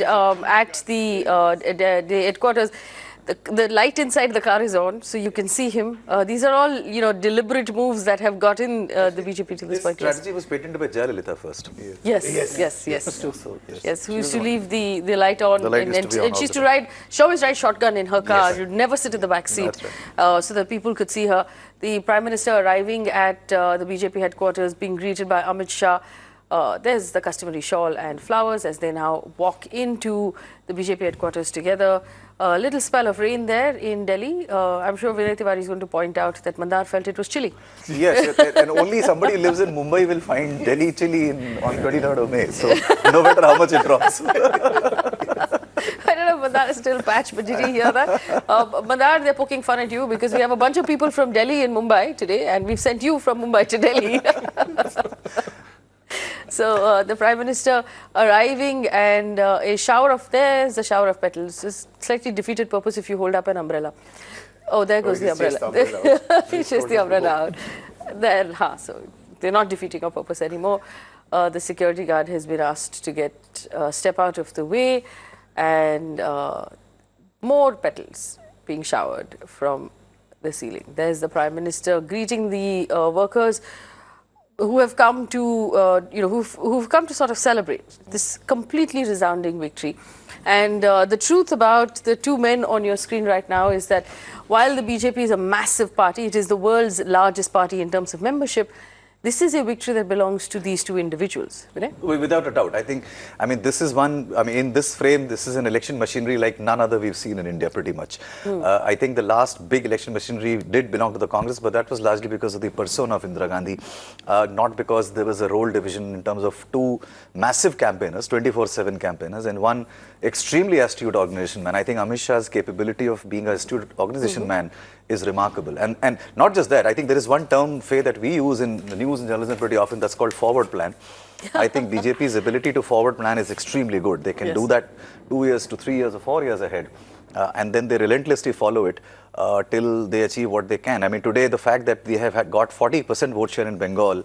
at the headquarters. The light inside the car is on, so you can see him. These are all, deliberate moves that have gotten the BJP to this point. This strategy was patented by Jayalalitha first. Yes. Who used to leave the light on, and she used to she always ride shotgun in her car. She'd never sit in the back seat, so that people could see her. The Prime Minister arriving at the BJP headquarters, being greeted by Amit Shah. There's the customary shawl and flowers as they now walk into the BJP headquarters together. A little spell of rain there in Delhi. I'm sure Vinay Tiwari is going to point out that Mandar felt it was chilly. Yes, and only somebody who lives in Mumbai will find Delhi chilly on 23rd of May. So no matter how much it drops. I don't know if Mandar is still patched, but did you hear that? Mandar, they're poking fun at you because we have a bunch of people from Delhi in Mumbai today, and we've sent you from Mumbai to Delhi. So the Prime Minister arriving, and a shower of petals. It's slightly defeated purpose if you hold up an umbrella. Oh, there goes the umbrella. He chased the umbrella out. There, so they're not defeating our purpose anymore. The security guard has been asked to step out of the way, and more petals being showered from the ceiling. There's the Prime Minister greeting the workers who have come to, who've come to sort of celebrate this completely resounding victory. And the truth about the two men on your screen right now is that while the BJP is a massive party, it is the world's largest party in terms of membership, this is a victory that belongs to these two individuals. Without a doubt. This is in this frame, this is an election machinery like none other we've seen in India pretty much. I think the last big election machinery did belong to the Congress, but that was largely because of the persona of Indira Gandhi, not because there was a role division in terms of two massive campaigners, 24/7 campaigners, and one extremely astute organization man. I think Amit Shah's capability of being an astute organization man is remarkable. And not just that, I think there is one term, Faye, that we use in the news and journalism pretty often, that's called forward plan. I think BJP's ability to forward plan is extremely good. They can do that 2 years to 3 years or 4 years ahead. And then they relentlessly follow it till they achieve what they can. Today the fact that they have got 40% vote share in Bengal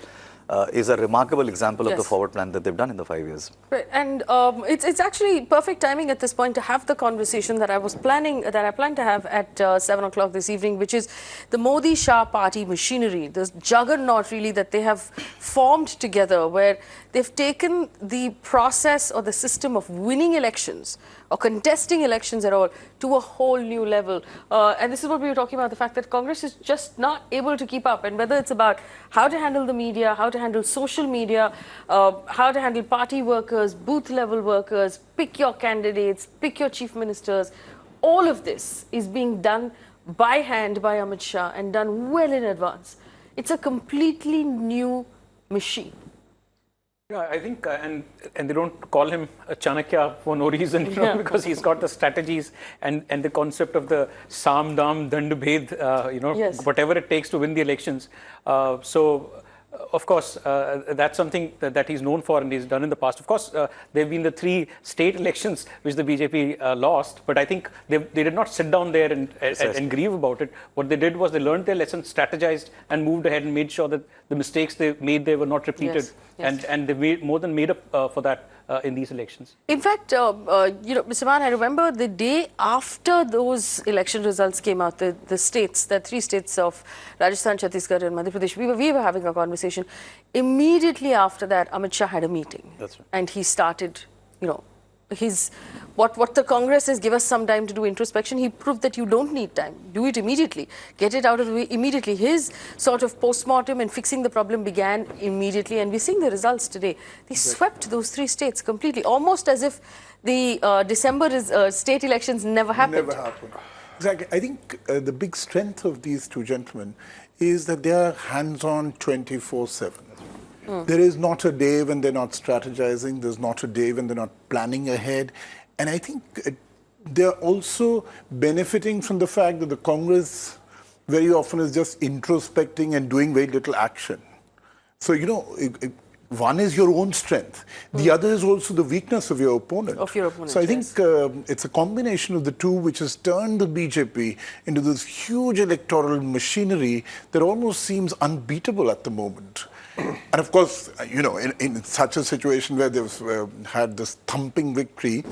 is a remarkable example of the forward plan that they've done in the 5 years. Right. And it's actually perfect timing at this point to have the conversation that I planned to have at 7 o'clock this evening, which is the Modi-Shah party machinery, this juggernaut really that they have formed together, where they've taken the process or the system of winning elections or contesting elections at all to a whole new level. And this is what we were talking about, the fact that Congress is just not able to keep up. And whether it's about how to handle the media, how to handle social media, how to handle party workers, booth level workers, pick your candidates, pick your chief ministers, all of this is being done by hand by Amit Shah and done well in advance. It's a completely new machine. Yeah, I think, and they don't call him a Chanakya for no reason, because he's got the strategies and the concept of the Sam, Dam, Dand, Bhed, whatever it takes to win the elections. Of course, that's something that he's known for and he's done in the past. Of course, there have been the 3 state elections which the BJP lost, but I think they did not sit down there and grieve about it. What they did was they learned their lessons, strategized, and moved ahead and made sure that the mistakes they made there were not repeated. And they more than made up for that in these elections. In fact, Mr. Man, I remember the day after those election results came out, the 3 states of Rajasthan, Chhattisgarh and Madhya Pradesh, we were having a conversation. Immediately after that, Amit Shah had a meeting. That's right. And he started, what the Congress says, give us some time to do introspection. He proved that you don't need time. Do it immediately. Get it out of the way immediately. His sort of post-mortem and fixing the problem began immediately. And we're seeing the results today. They swept those 3 states completely, almost as if the December state elections never happened. Never happened. Exactly. I think the big strength of these two gentlemen is that they are hands-on 24/7. There is not a day when they're not strategizing. There's not a day when they're not planning ahead. And I think they're also benefiting from the fact that the Congress very often is just introspecting and doing very little action. So, one is your own strength. The other is also the weakness of your opponent. So I think it's a combination of the two which has turned the BJP into this huge electoral machinery that almost seems unbeatable at the moment. And of course, in such a situation where they've had this thumping victory,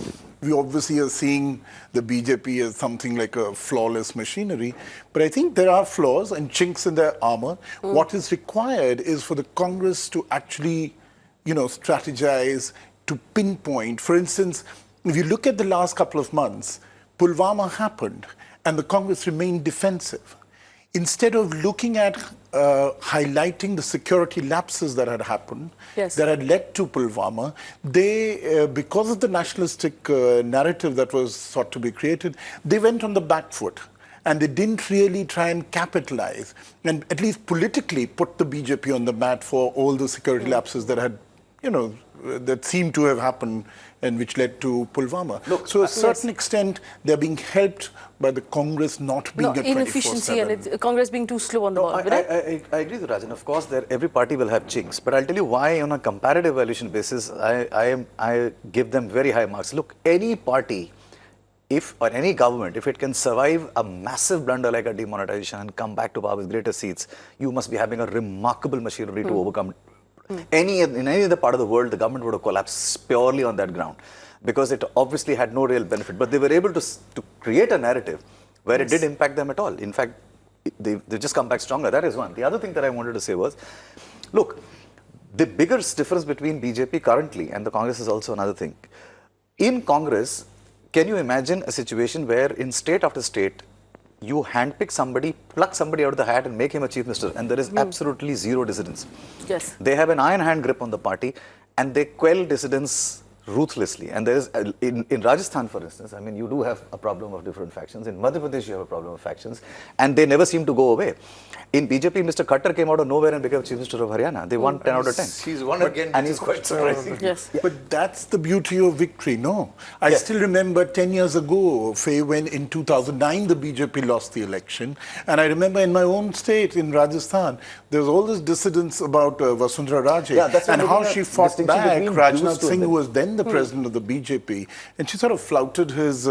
we obviously are seeing the BJP as something like a flawless machinery. But I think there are flaws and chinks in their armor. What is required is for the Congress to actually, strategize, to pinpoint. For instance, if you look at the last couple of months, Pulwama happened and the Congress remained defensive. Instead of looking at highlighting the security lapses that had happened, that had led to Pulwama, they, because of the nationalistic narrative that was sought to be created, they went on the back foot. And they didn't really try and capitalize and at least politically put the BJP on the mat for all the security lapses that had, that seemed to have happened and which led to Pulwama. Look, so to a certain extent, they're being helped by the Congress not being at 24/7. Inefficiency and Congress being too slow on the ball. I agree with Rajan. Of course, every party will have chinks. But I'll tell you why, on a comparative evaluation basis, I give them very high marks. Look, any party, or any government, if it can survive a massive blunder like a demonetization and come back to power with greater seats, you must be having a remarkable machinery to overcome. In any other part of the world, the government would have collapsed purely on that ground because it obviously had no real benefit. But they were able to create a narrative where it did impact them at all. In fact, they just come back stronger. That is one. The other thing that I wanted to say was, look, the biggest difference between BJP currently and the Congress is also another thing. In Congress, can you imagine a situation where in state after state, you handpick somebody, pluck somebody out of the hat and make him a chief minister, and there is absolutely zero dissidence. Yes. They have an iron hand grip on the party and they quell dissidence ruthlessly. And there is, in Rajasthan, for instance, I mean, you do have a problem of different factions. In Madhya Pradesh, you have a problem of factions, and they never seem to go away. In BJP, Mr. Khattar came out of nowhere and became Chief Minister of Haryana. They won 10 out of 10. He's won again. And he's quite surprising. Yes. But that's the beauty of victory, no? I still remember 10 years ago, Faye, when in 2009 the BJP lost the election. And I remember in my own state, in Rajasthan, there was all this dissidence about Vasundhara Raje and how she fought back Rajnath Singh, who was then the president of the BJP. And she sort of flouted his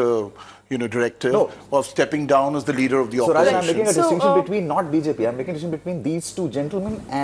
directive of stepping down as the leader of the opposition. So Rajan, I'm making a distinction between not BJP, I'm making a distinction between these two gentlemen and